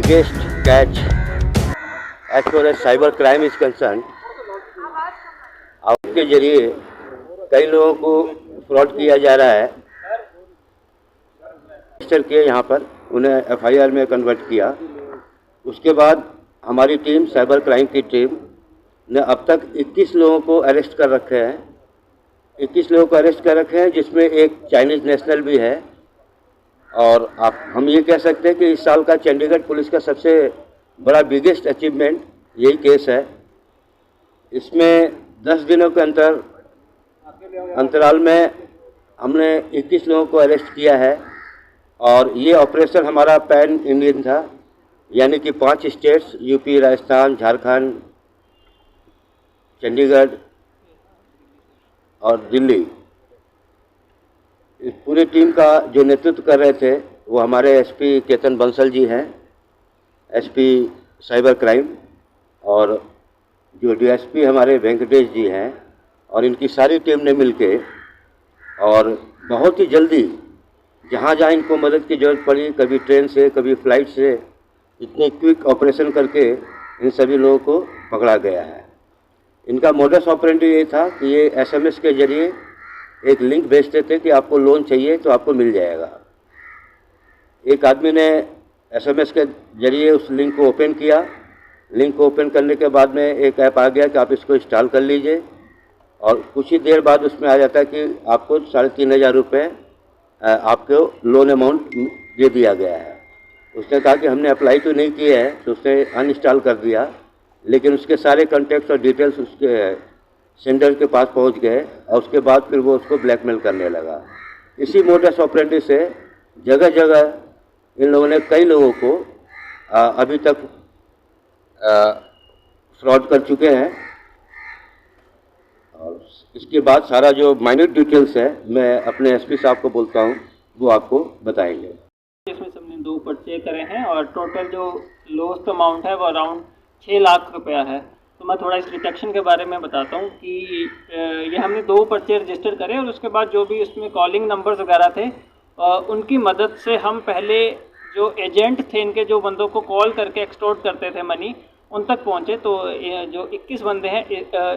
biggest catch as far as cyber crime is concerned. आपके जरिए कई लोगों को फ्रॉड किया जा रहा है। रजिस्टर किए यहाँ पर, उन्हें एफआईआर में कन्वर्ट किया। उसके बाद हमारी टीम, साइबर क्राइम की टीम ने अब तक 21 लोगों को अरेस्ट कर रखे हैं। 21 लोगों को अरेस्ट कर रखे हैं, जिसमें एक चाइनीज़ नेशनल भी है। और हम ये कह सकते हैं कि इस साल का चंडीगढ़ पुलिस का सबसे बड़ा बिगेस्ट अचीवमेंट यही केस है। इसमें 10 दिनों के अंतराल में हमने 21 लोगों को अरेस्ट किया है। और ये ऑपरेशन हमारा पैन इंडियन था, यानी कि 5 स्टेट्स यूपी, राजस्थान, झारखंड, चंडीगढ़ और दिल्ली। इस पूरी टीम का जो नेतृत्व कर रहे थे वो हमारे एसपी केतन बंसल जी हैं, एसपी साइबर क्राइम, और जो डीएसपी हमारे वेंकटेश जी हैं। और इनकी सारी टीम ने मिलके और बहुत ही जल्दी जहाँ जहाँ इनको मदद की ज़रूरत पड़ी, कभी ट्रेन से, कभी फ्लाइट से, इतने क्विक ऑपरेशन करके इन सभी लोगों को पकड़ा गया है। इनका मोडस ऑपरेंडी ये था कि ये एसएमएस के जरिए एक लिंक भेजते थे कि आपको लोन चाहिए तो आपको मिल जाएगा। एक आदमी ने एसएमएस के जरिए उस लिंक को ओपन किया। लिंक को ओपन करने के बाद में एक ऐप आ गया कि आप इसको इंस्टॉल कर लीजिए, और कुछ ही देर बाद उसमें आ जाता है कि आपको 3,500 रुपये आपको लोन अमाउंट दे दिया गया है। उसने कहा कि हमने अप्लाई तो नहीं किया है, तो उसने अनइंस्टॉल कर दिया। लेकिन उसके सारे कॉन्टैक्ट्स और डिटेल्स उसके सेंडर के पास पहुंच गए, और उसके बाद फिर वो उसको ब्लैकमेल करने लगा। इसी मोडस ऑपरेंडी से जगह जगह इन लोगों ने कई लोगों को अभी तक फ्रॉड कर चुके हैं। और इसके बाद सारा जो माइन्यूट डिटेल्स है मैं अपने एसपी साहब को बोलता हूँ, वो आपको बताएंगे। इसमें सबने 2 पर्चे करे हैं और टोटल जो लॉस्ट अमाउंट है वो अराउंड 6 लाख रुपया है। तो मैं थोड़ा इस डिटेक्शन के बारे में बताता हूँ कि ये हमने 2 पर्चे रजिस्टर करे, और उसके बाद जो भी उसमें कॉलिंग नंबर्स वगैरह थे उनकी मदद से हम पहले जो एजेंट थे इनके, जो बंदों को कॉल करके एक्सटॉर्ट करते थे मनी, उन तक पहुँचे। तो जो 21 बंदे हैं,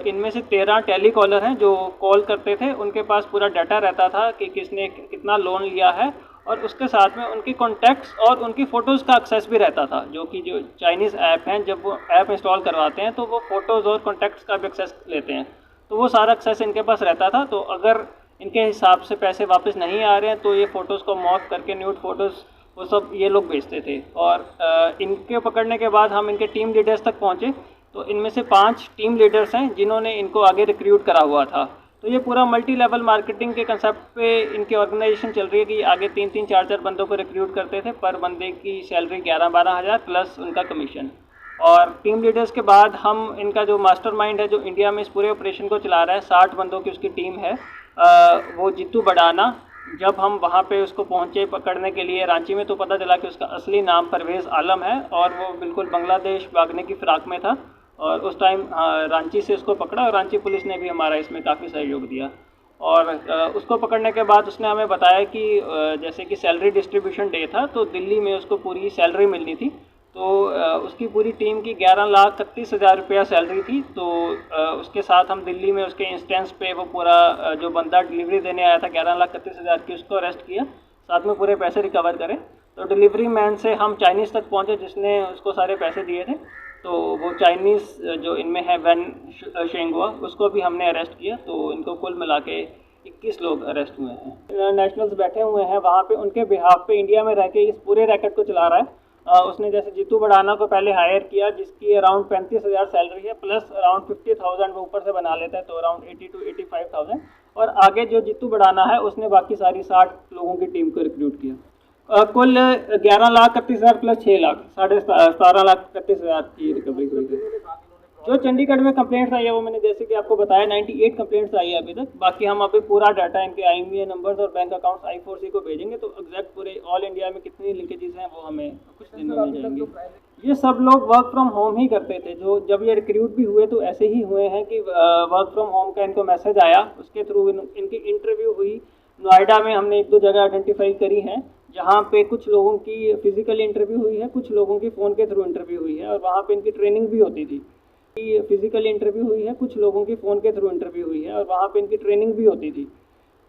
इनमें से 13 टेलीकॉलर हैं जो कॉल करते थे। उनके पास पूरा डाटा रहता था कि किसने कितना लोन लिया है, और उसके साथ में उनकी कॉन्टैक्ट्स और उनकी फ़ोटोज़ का एक्सेस भी रहता था। जो कि जो चाइनीज़ ऐप हैं, जब वो ऐप इंस्टॉल करवाते हैं तो वो फ़ोटोज़ और कॉन्टैक्ट्स का भी एक्सेस लेते हैं। तो वो सारा एक्सेस इनके पास रहता था। तो अगर इनके हिसाब से पैसे वापस नहीं आ रहे हैं तो ये फ़ोटोज़ को मॉर्फ करके न्यूड फ़ोटोज़ वो सब ये लोग बेचते थे। और इनके पकड़ने के बाद हम इनके टीम लीडर्स तक पहुँचे। तो इनमें से 5 टीम लीडर्स हैं जिन्होंने इनको आगे रिक्रूट करा हुआ था। तो ये पूरा मल्टी लेवल मार्केटिंग के कंसेप्ट पे इनकी ऑर्गेनाइजेशन चल रही है कि आगे 3-3, 4-4 बंदों को रिक्रूट करते थे। पर बंदे की सैलरी 11-12 हज़ार प्लस उनका कमीशन। और टीम लीडर्स के बाद हम इनका जो मास्टरमाइंड है, जो इंडिया में इस पूरे ऑपरेशन को चला रहा है, 60 बंदों की उसकी टीम है, वो जीतू बड़ाना। जब हम वहाँ पे उसको पहुँचे पकड़ने के लिए रांची में, तो पता चला कि उसका असली नाम परवेज़ आलम है और वो बिल्कुल बांग्लादेश भागने की फ़िराक में था। और उस टाइम रांची से उसको पकड़ा, और रांची पुलिस ने भी हमारा इसमें काफ़ी सहयोग दिया। और उसको पकड़ने के बाद उसने हमें बताया कि जैसे कि सैलरी डिस्ट्रीब्यूशन डे था, तो दिल्ली में उसको पूरी सैलरी मिलनी थी। तो उसकी पूरी टीम की 11,31,000 रुपया सैलरी थी। तो उसके साथ हम दिल्ली में उसके इंस्टेंस पे वो पूरा जो बंदा डिलीवरी देने आया था 11,31,000 की, उसको अरेस्ट किया, साथ में पूरे पैसे रिकवर करें। तो डिलीवरी मैन से हम चाइनीज़ तक पहुँचे जिसने उसको सारे पैसे दिए थे। तो वो चाइनीज़ जो इनमें है वैन शेंगुआ, उसको भी हमने अरेस्ट किया। तो इनको कुल मिला के 21 लोग अरेस्ट हुए हैं। नेशनल्स बैठे हुए हैं वहाँ पे, उनके बिहाफ पे इंडिया में रह के इस पूरे रैकेट को चला रहा है। उसने जैसे जीतू बड़ाना को पहले हायर किया, जिसकी अराउंड 35,000 सैलरी है, प्लस अराउंड 50,000 वो ऊपर से बना लेता है, तो अराउंड 80 to 85,000। और आगे जो जीतू बड़ाना है उसने बाकी सारी 60 लोगों की टीम को रिक्रूट किया। कुल 11,31,000 प्लस 6 लाख, 17,31,000 की रिकवरी हुई है। जो चंडीगढ़ में कंप्लेंट्स आई है वो मैंने जैसे कि आपको बताया 98 कंप्लेंट्स आई है अभी तक। बाकी हम अभी पूरा डाटा इनके IMEI नंबर्स और बैंक अकाउंट्स I4C को भेजेंगे, तो एग्जैक्ट पूरे ऑल इंडिया में कितनी लिंकेजेस हैं वो हमें कुछ दिन में मिल जाएंगे। ये सब लोग वर्क फ्रॉम होम ही करते थे। जो जब ये रिक्रूट भी हुए तो ऐसे ही हुए हैं कि वर्क फ्रॉम होम का इनको मैसेज आया, उसके थ्रू इनकी इंटरव्यू हुई। नोएडा में हमने 1-2 जगह आइडेंटिफाई करी हैं जहाँ पे कुछ लोगों की फिजिकल इंटरव्यू हुई है, कुछ लोगों की फ़ोन के थ्रू इंटरव्यू हुई है, और वहाँ पे इनकी ट्रेनिंग भी होती थी। फिजिकल इंटरव्यू हुई है, कुछ लोगों की फ़ोन के थ्रू इंटरव्यू हुई है, और वहाँ पे इनकी ट्रेनिंग भी होती थी।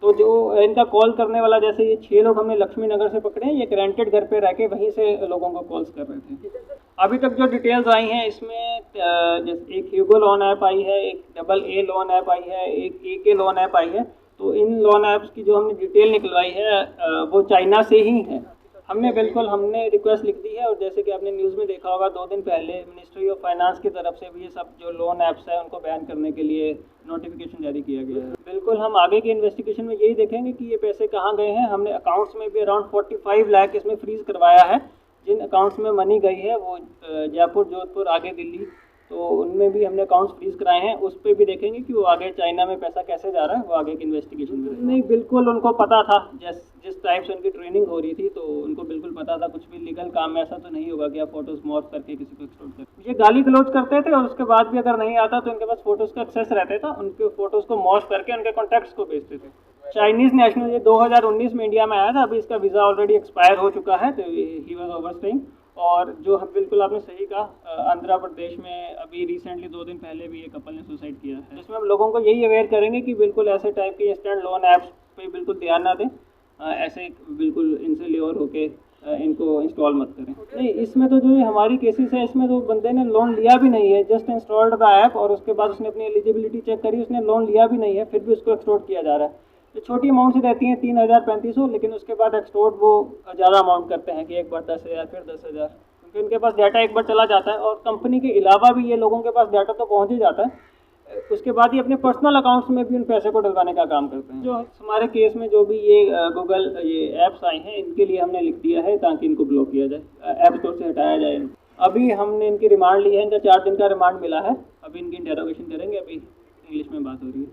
तो जो इनका कॉल करने वाला, जैसे ये 6 लोग हमने लक्ष्मी नगर से पकड़े हैं, ये एक रेंटेड घर पे रह के वहीं से लोगों को कॉल्स कर रहे थे। अभी तक जो डिटेल्स आई हैं इसमें जैसे एक ह्यूगो लोन ऐप आई है, एक AA लोन ऐप आई है, एक AK लोन ऐप आई है। तो इन लोन ऐप्स की जो हमने डिटेल निकलवाई है वो चाइना से ही है। हमने रिक्वेस्ट लिख दी है, और जैसे कि आपने न्यूज़ में देखा होगा 2 दिन पहले मिनिस्ट्री ऑफ फाइनेंस की तरफ से भी ये सब जो लोन ऐप्स है उनको बैन करने के लिए नोटिफिकेशन जारी किया गया है। बिल्कुल हम आगे की इन्वेस्टिगेशन में यही देखेंगे कि ये पैसे कहाँ गए हैं। हमने अकाउंट्स में भी अराउंड 45 लाख इसमें फ्रीज करवाया है। जिन अकाउंट्स में मनी गई है वो जयपुर, जोधपुर, आगे दिल्ली, तो उनमें भी हमने अकाउंट्स फ्रीज कराए हैं। उस पर भी देखेंगे कि वो आगे चाइना में पैसा कैसे जा रहा है, वो आगे की इन्वेस्टिगेशन में रहेगा। नहीं, बिल्कुल उनको पता था, जिस टाइप से उनकी ट्रेनिंग हो रही थी, तो उनको बिल्कुल पता था कुछ भी लीगल काम में ऐसा तो नहीं होगा कि आप फोटोज मॉर्फ करके किसी को एक्सपोर्ट करें। ये गाली गलौज करते थे, और उसके बाद भी अगर नहीं आता तो इनके पास फोटोज़ का एक्सेस रहता था, उनके फोटोज़ को मॉर्फ करके उनके कॉन्टैक्ट्स को भेजते थे। चाइनीज़ नेशनल ये 2019 में इंडिया में आया था, अभी इसका वीज़ा ऑलरेडी एक्सपायर हो चुका है, तो ही वॉज ओवरस्टेइंग। और जो बिल्कुल आपने सही कहा, आंध्र प्रदेश में अभी रिसेंटली 2 दिन पहले भी एक कपल ने सुसाइड किया है। जिसमें हम लोगों को यही अवेयर करेंगे कि बिल्कुल ऐसे टाइप के इंस्टेंट लोन ऐप्स पे बिल्कुल ध्यान ना दें, ऐसे बिल्कुल इनसे ल्योर होके इनको इंस्टॉल मत करें। नहीं, इसमें तो जो हमारी केसेस है, इसमें तो बंदे ने लोन लिया भी नहीं है, जस्ट इंस्टॉल्ड द ऐप, और उसके बाद उसने अपनी एलिजिबिलिटी चेक करी, उसने लोन लिया भी नहीं है, फिर भी उसको एक्सटोर्ट किया जा रहा है। ये छोटी अमाउंट से रहती हैं 3,000-3,500, लेकिन उसके बाद एक्सटोर्ट वो ज़्यादा अमाउंट करते हैं कि एक बार 10,000, फिर 10,000, क्योंकि उनके पास डाटा एक बार चला जाता है, और कंपनी के अलावा भी ये लोगों के पास डाटा तो पहुंच ही जाता है। उसके बाद ये अपने पर्सनल अकाउंट्स में भी उन पैसे को डलवाने का काम करते हैं। जो हमारे केस में जो भी ये गूगल ये ऐप्स आई हैं, इनके लिए हमने लिख दिया है ताकि इनको ब्लॉक किया जाए, ऐप स्टोर से हटाया जाए। अभी हमने इनकी रिमांड ली है, इनका 4 दिन का रिमांड मिला है। अभी इनकी इंटेरोगेशन करेंगे, अभी इंग्लिश में बात हो रही है।